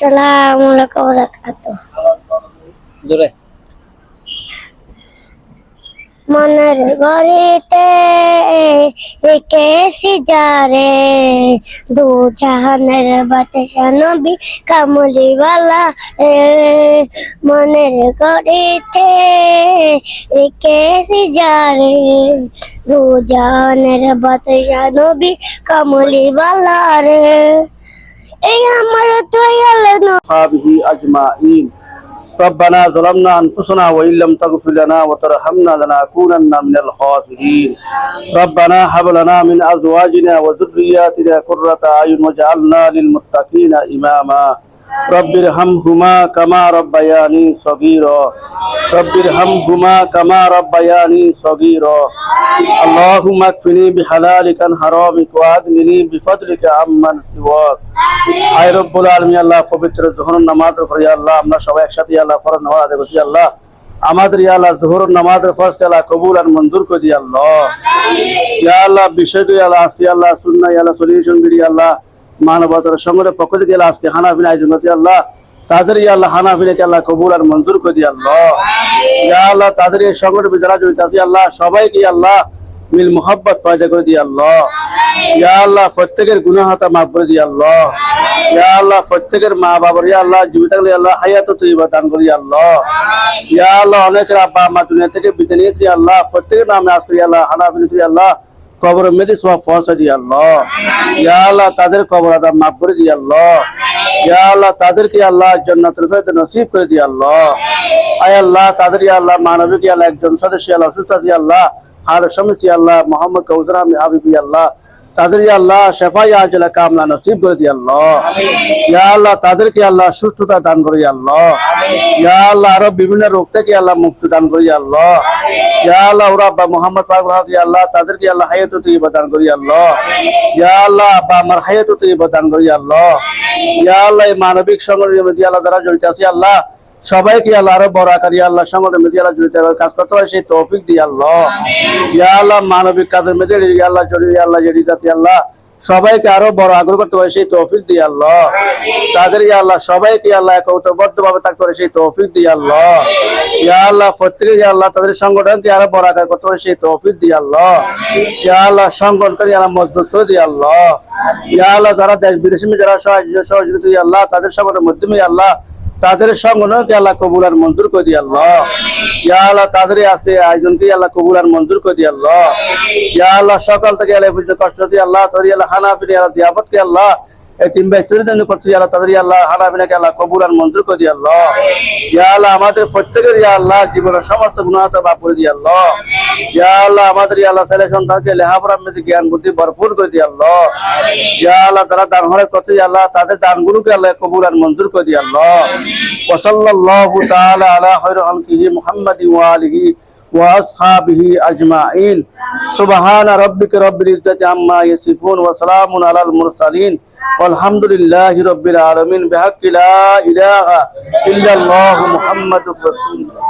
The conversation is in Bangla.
আসসালামু আলাইকুম ওয়া রাহমাতুল্লাহ। জোরে মনের গড়িতে রেখেছি যারে, দু জাহানের বাদশা নবী কামলিওয়ালা রে। মনের গড়িতে রেখেছি যারে, দু জাহানের বাদশা নবী কামলিওয়ালা রে। এই আমার দয়াল وأصحابه أجمعين ربنا ظلمنا أنفسنا وإن لم تغفر لنا وترحمنا لنكونن من الخاسرين ربنا هب لنا من أزواجنا وذرياتنا قرة أعين واجعلنا للمتقين إماما رب ارحمهما كما ربياني صغيرا رب ارحمهما كما ربياني صغيرا اللهم اكفني بحلالك عن حرامك وأغنني بفضلك عمن سواك আয় রব্বুল আলামিন আল্লাহ পবিত্র যোহরের নামাজের পরে আল্লাহ আমরা সবাই একসাথে আল্লাহ ফরজ নামাজ আদায় করছি আল্লাহ আমাদের ইয়া আল্লাহ যোহরের নামাজের ফরজকে আল্লাহ কবুল আর মঞ্জুর করে দিই আল্লাহ ইয়া আল্লাহ বিষয়টি আল্লাহ আজকে আল্লাহ সুন্নাহ ইয়া আল্লাহ সলিউশন বিড়ি আল্লাহ মানবতার সংগঠনের পক্ষ থেকে আল্লাহ আজকে হানাফিন আয়োজন করছি আল্লাহ তাদের ইয়া আল্লাহ হানাফিনকে আল্লাহ কবুল আর মঞ্জুর করে দিই আল্লাহ ইয়া আল্লাহ তাদের এই সংগঠনের যারা জড়িত আছে আল্লাহ সবাইকে আল্লাহ মিল মোহাব্বত পয়দা করে দিই আল্লাহ ইয়া আল্লাহ প্রত্যেকের গুনাহ হাতা মাফ করে দিই আল্লাহ ইয়া আল্লাহ প্রত্যেকের মা বাবার ইয়া আল্লাহ জীবিত থাকলে আল্লাহ হায়াত তৈবা দান করি আল্লাহ ইয়া আল্লাহ অনেকের আব্বা আম্মা দুনিয়া থেকে বিদায় নিয়েছি আল্লাহ প্রত্যেকের নামে আসতে আল্লাহ হানাফিন আল্লাহ কবরের মধ্যে সওয়াব পৌঁছে দিই আল্লাহ ইয়া আল্লাহ তাদের কবর আযাব মাফ করে দিই আল্লাহ ইয়া আল্লাহ তাদেরকে আল্লাহ জান্নাতুল ফেরদৌস নসিব করে দিই আল্লাহ আয় আল্লাহ তাদের ইয়া আল্লাহ মানবিক ইয়া আল্লাহ একজন সদস্য আল্লাহ সুস্থ আছে আল্লাহ আর সমস্যা আল্লাহ মোহাম্মদ কাউসার হাবিবি আল্লাহ তাদের ইয়া আল্লাহ শেফাই আজলা কামনা নসিব করে দিই আল্লাহ ইয়া আল্লাহ তাদেরকে আল্লাহ সুস্থতা দান করে আল্লাহ ইয়া আল্লাহ আরো বিভিন্ন রোগ থেকে আল্লাহ মুক্তি দান করে আল্লাহ ইয়া আল্লাহ ওরা আব্বা মোহাম্মদ ফারুক ইয়া আল্লাহ তাদেরকে আল্লাহ হায়াত তৈবা দান করে আল্লাহ ইয়া আল্লাহ আব্বা আমার হায়াত তৈবা দান করে আল্লাহ ইয়া আল্লাহ এই মানবিক সংগঠনের মধ্যে আল্লাহ যারা জড়িত আছে আল্লাহ সবাইকে আল্লাহ আরো বড় আকারে আল্লাহ সংগঠনের মধ্যে আল্লাহ জড়িত কাজ করতে হয় সেই তৌফিক দিয়ে আল্লাহ ইয়া আল্লাহ মানবিক কাজের মধ্যে আল্লাহ জড়িয়ে আল্লাহ জড়িয়ে যাতে আল্লাহ সবাইকে আরো বড় আগ্রহ করতে হয় সেই তৌফিক দিয়ে আল্লাহ তাদের ইয়া আল্লাহ সবাইকে আল্লাহ একত্রবদ্ধ ভাবে থাকতে হয় সেই তৌফিক দিয়ে আল্লাহ ইয়া আল্লাহ প্রত্যেকে ইয়া আল্লাহ তাদের সংগঠনকে আরো বড় আকার করতে হয় সেই তৌফিক দিয়ে আল্লাহ ইয়া আল্লাহ সংগঠনকে আল্লাহ মজবুত করে দিয়ে আল্লাহ ইয়া আল্লাহ যারা দেশ বিদেশে যারা সহযোগিতা ইয়া আল্লাহ তাদের সংগঠনের মাধ্যমে আল্লাহ তাদের সংগঠনকে আল্লাহ কবুল আর মঞ্জুর করে দিই আল্লাহ ইয়া আল্লাহ তাদের আজকে আয়োজনকে আল্লাহ কবুল আর মঞ্জুর করে দিই আল্লাহ ইয়া আল্লাহ সকাল থেকে আল্লাহ কষ্ট দিয়ে আল্লাহ তাদের আল্লাহ হানাফিন আল্লাহ জিয়াফতকে আল্লাহ এই তিন ভাই ছেলেদের করতে আল্লাহ তাদের আল্লাহ হানাফিনকে আল্লাহ কবুল আর মঞ্জুর করে দিই আল্লাহ ইয়া আল্লাহ আমাদের প্রত্যেকের ইয়া আল্লাহ জীবনের সমস্ত গুনাহ মাফ করে দিই আল্লাহ ইয়া আল্লাহ আমাদের ইয়া আল্লাহ ছেলে সন্তানকে লেখাপড়ার মধ্যে জ্ঞান বুদ্ধি ভরপুর করে দিই আল্লাহ ইয়া আল্লাহ তারা দান হরে করতে আল্লাহ তাদের দানগুলোকে আল্লাহ কবুল আর মঞ্জুর করে দিই আল্লাহ ওয়াসাল্লাল্লাহু তাআলা আলা খায়রি খালকিহি মুহাম্মাদি ওয়া আলিহি ওয়া আসহাবিহি আজমাইন সুবহানা রাব্বিকা রাব্বিল ইজ্জাতি আম্মা ইয়াসিফুন ওয়া সালামুন আলাল মুরসালিন walhamdulillahi rabbil alamin bihaqqi la ilaha illallah muhammadur rasulullah